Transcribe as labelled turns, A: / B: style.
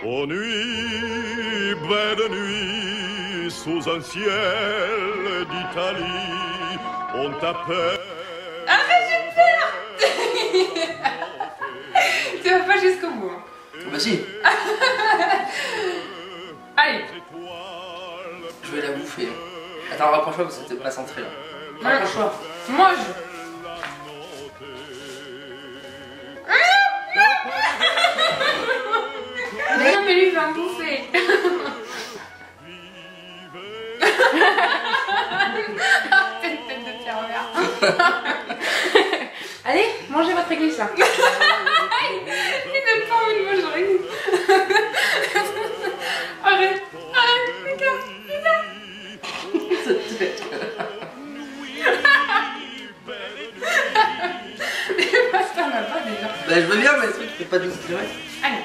A: Ô nuit, belle nuit, sous un ciel d'Italie, on t'appelle.
B: Arrête, je vais me faire. Tu vas pas jusqu'au bout. Hein.
C: Bah si.
B: Allez.
C: Je vais la bouffer. Attends, rapproche-toi parce que t'es pas centré là. Rapproche-toi.
B: Mange. Non mais lui il va me bouffer. Tête de pervers. Allez, mangez votre église là. Il donne pas envie de manger. Arrête, arrête, regarde, regarde. Parce qu'on a pas déjà.
C: Bah je veux bien mais le truc fait pas 12 km.
B: Allez.